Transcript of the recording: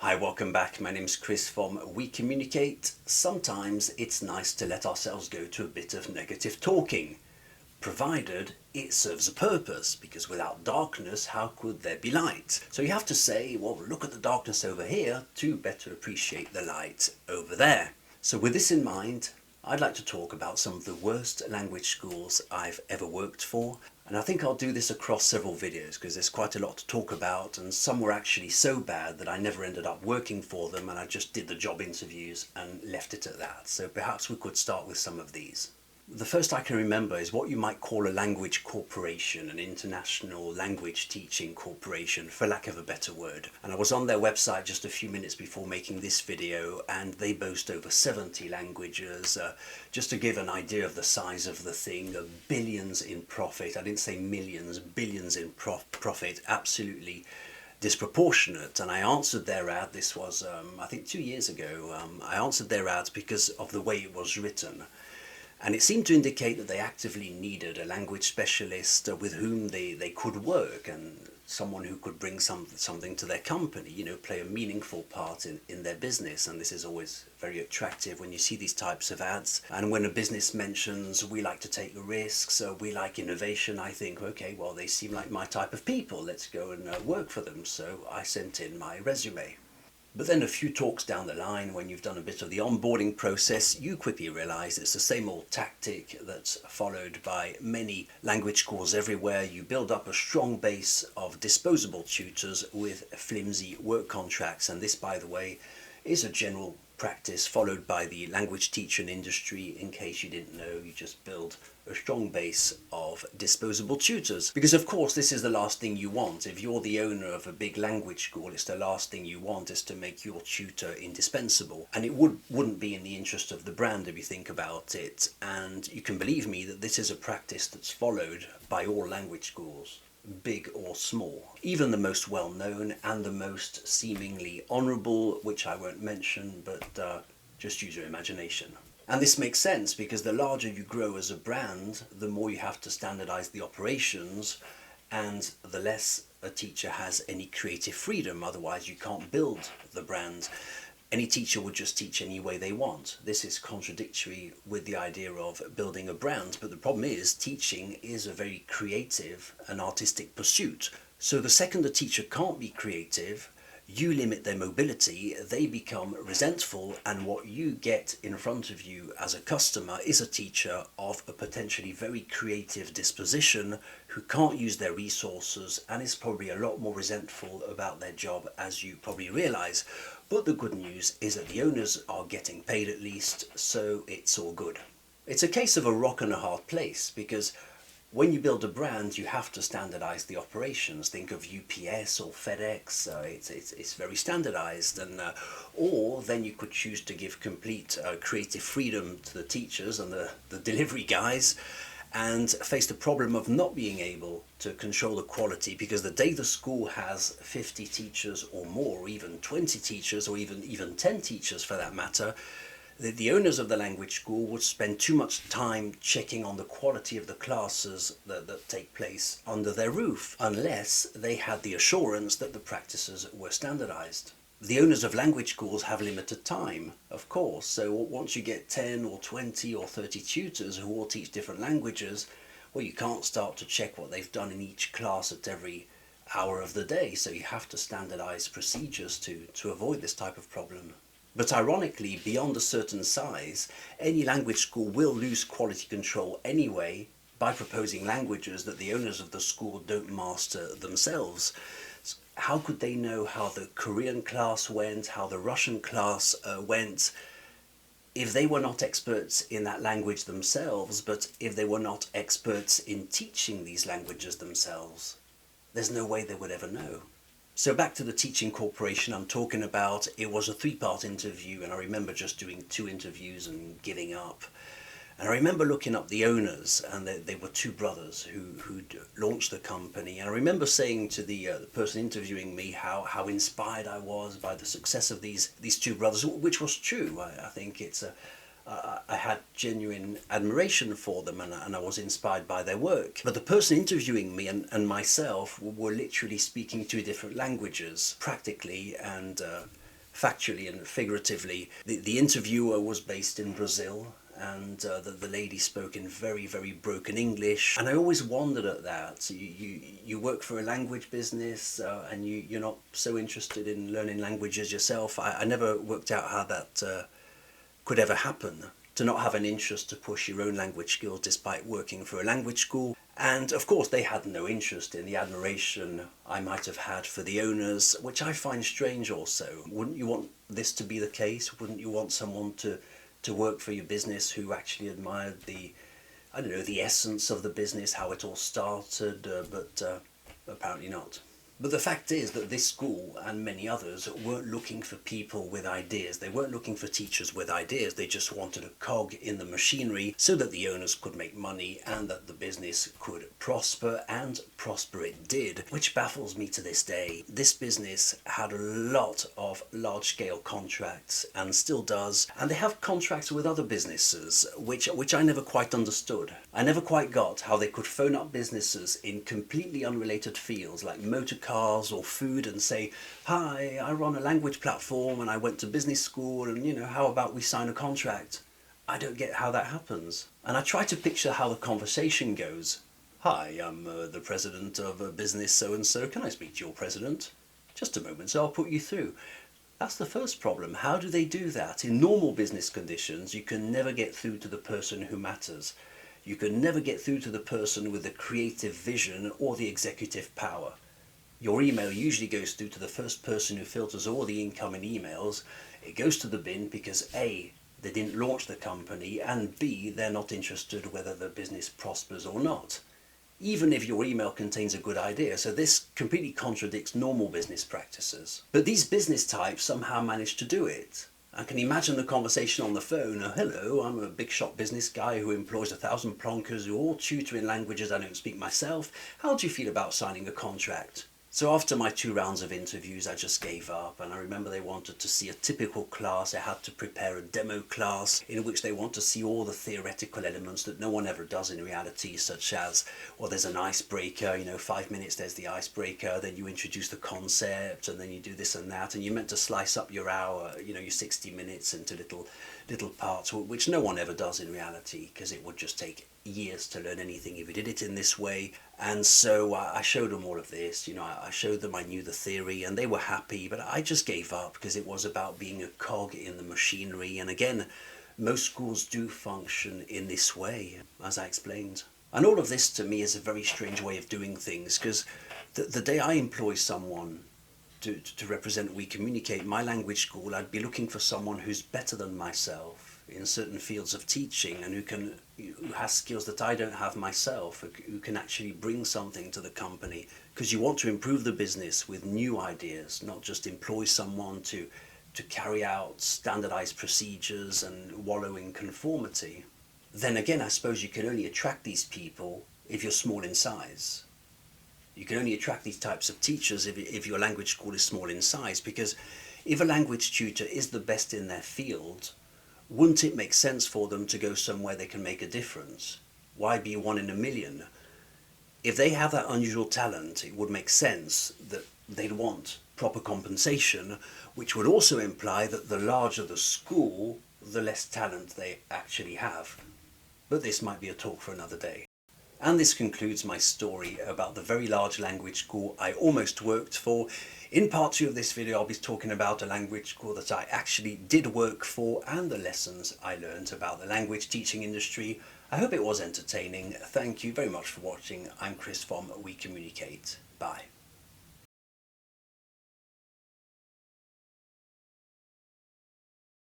Hi, welcome back. My name's Chris from OuiCommunicate. Sometimes it's nice to let ourselves go to a bit of negative talking, provided it serves a purpose, because without darkness, how could there be light? So you have to say, well, look at the darkness over here to better appreciate the light over there. So with this in mind, I'd like to talk about some of the worst language schools I've ever worked for. And I think I'll do this across several videos because there's quite a lot to talk about, and some were actually so bad that I never ended up working for them and I just did the job interviews and left it at that. So perhaps we could start with some of these. The first I can remember is what you might call a language corporation, an international language teaching corporation, for lack of a better word. And I was on their website just a few minutes before making this video, and they boast over 70 languages. Just to give an idea of the size of the thing, billions in profit. I didn't say millions, billions in profit. Absolutely disproportionate. And I answered their ad. This was I think 2 years ago. I answered their ad because of the way it was written. And it seemed to indicate that they actively needed a language specialist with whom they could work, and someone who could bring something to their company, play a meaningful part in their business. And this is always very attractive when you see these types of ads. And when a business mentions, we like to take risks, we like innovation, I think, okay, well, they seem like my type of people. Let's go and work for them. So I sent in my resume. But then a few talks down the line, when you've done a bit of the onboarding process, you quickly realize it's the same old tactic that's followed by many language schools everywhere. You build up a strong base of disposable tutors with flimsy work contracts. And this, by the way, is a general practice followed by the language teaching industry. In case you didn't know, you just build a strong base of disposable tutors, because of course this is the last thing you want. If you're the owner of a big language school, it's the last thing you want is to make your tutor indispensable, and it wouldn't be in the interest of the brand if you think about it. And you can believe me that this is a practice that's followed by all language schools, big or small, even the most well-known and the most seemingly honourable, which I won't mention, but just use your imagination. And this makes sense because the larger you grow as a brand, the more you have to standardize the operations, and the less a teacher has any creative freedom. Otherwise you can't build the brand. Any teacher would just teach any way they want. This is contradictory with the idea of building a brand, but the problem is teaching is a very creative and artistic pursuit. So the second a teacher can't be creative, you limit their mobility, they become resentful, and what you get in front of you as a customer is a teacher of a potentially very creative disposition who can't use their resources and is probably a lot more resentful about their job, as you probably realize. But the good news is that the owners are getting paid at least, so it's all good. It's a case of a rock and a hard place, because when you build a brand, you have to standardize the operations. Think of UPS or FedEx. It's very standardized, and or then you could choose to give complete creative freedom to the teachers and the delivery guys, and face the problem of not being able to control the quality, because the day the school has 50 teachers or more, or even 20 teachers, or even 10 teachers for that matter, the owners of the language school would spend too much time checking on the quality of the classes that take place under their roof, unless they had the assurance that the practices were standardized. The owners of language schools have limited time, of course, so once you get 10 or 20 or 30 tutors who all teach different languages, well, you can't start to check what they've done in each class at every hour of the day, so you have to standardize procedures to avoid this type of problem. But ironically, beyond a certain size, any language school will lose quality control anyway by proposing languages that the owners of the school don't master themselves. How could they know how the Korean class went, how the Russian class went, if they were not experts in that language themselves, but if they were not experts in teaching these languages themselves? There's no way they would ever know. So back to the teaching corporation I'm talking about. It was a 3-part interview, and I remember just doing 2 interviews and giving up. And I remember looking up the owners, and they were 2 brothers who'd launched the company. And I remember saying to the person interviewing me how inspired I was by the success of these 2 brothers, which was true. I think I had genuine admiration for them, and I was inspired by their work. But the person interviewing me and myself were literally speaking 2 different languages, practically, and factually and figuratively. The interviewer was based in Brazil, and the lady spoke in very, very broken English. And I always wondered at that. You work for a language business, and you're not so interested in learning languages yourself. I never worked out how that could ever happen, to not have an interest to push your own language skills despite working for a language school. And of course they had no interest in the admiration I might have had for the owners, which I find strange also. Wouldn't you want this to be the case? Wouldn't you want someone to work for your business who actually admired the, I don't know, the essence of the business, how it all started, but apparently not. But the fact is that this school and many others weren't looking for people with ideas. They weren't looking for teachers with ideas. They just wanted a cog in the machinery so that the owners could make money and that the business could prosper, and prosper it did, which baffles me to this day. This business had a lot of large-scale contracts and still does, and they have contracts with other businesses, which I never quite understood. I never quite got how they could phone up businesses in completely unrelated fields like motor cars or food and say, "Hi, I run a language platform and I went to business school, and how about we sign a contract?" I don't get how that happens. And I try to picture how the conversation goes. "Hi, I'm the president of a business so-and-so. Can I speak to your president?" "Just a moment, so I'll put you through." That's the first problem. How do they do that? In normal business conditions, you can never get through to the person who matters. You can never get through to the person with the creative vision or the executive power. Your email usually goes through to the first person who filters all the incoming emails. It goes to the bin because A, they didn't launch the company, and B, they're not interested whether the business prospers or not, even if your email contains a good idea. So this completely contradicts normal business practices. But these business types somehow manage to do it. I can imagine the conversation on the phone. "Hello, I'm a big shot business guy who employs 1,000 plonkers who all tutor in languages I don't speak myself. How do you feel about signing a contract?" So after my 2 rounds of interviews, I just gave up, and I remember they wanted to see a typical class. I had to prepare a demo class in which they want to see all the theoretical elements that no one ever does in reality, such as, well, there's an icebreaker, 5 minutes there's the icebreaker, then you introduce the concept, and then you do this and that, and you're meant to slice up your hour, your 60 minutes into little parts, which no one ever does in reality, because it would just take years to learn anything if you did it in this way. And so I showed them all of this. I showed them I knew the theory, and they were happy, but I just gave up because it was about being a cog in the machinery. And again, most schools do function in this way, as I explained. And all of this to me is a very strange way of doing things, because the day I employ someone to represent OuiCommunicate, my language school, I'd be looking for someone who's better than myself in certain fields of teaching, and who has skills that I don't have myself, who can actually bring something to the company, because you want to improve the business with new ideas, not just employ someone to carry out standardized procedures and wallow in conformity. Then again, I suppose you can only attract these people if you're small in size. You can only attract these types of teachers if your language school is small in size, because if a language tutor is the best in their field, wouldn't it make sense for them to go somewhere they can make a difference? Why be 1 in a million? If they have that unusual talent, it would make sense that they'd want proper compensation, which would also imply that the larger the school, the less talent they actually have. But this might be a talk for another day. And this concludes my story about the very large language school I almost worked for. In part 2 of this video, I'll be talking about a language school that I actually did work for and the lessons I learned about the language teaching industry. I hope it was entertaining. Thank you very much for watching. I'm Chris from OuiCommunicate. Bye.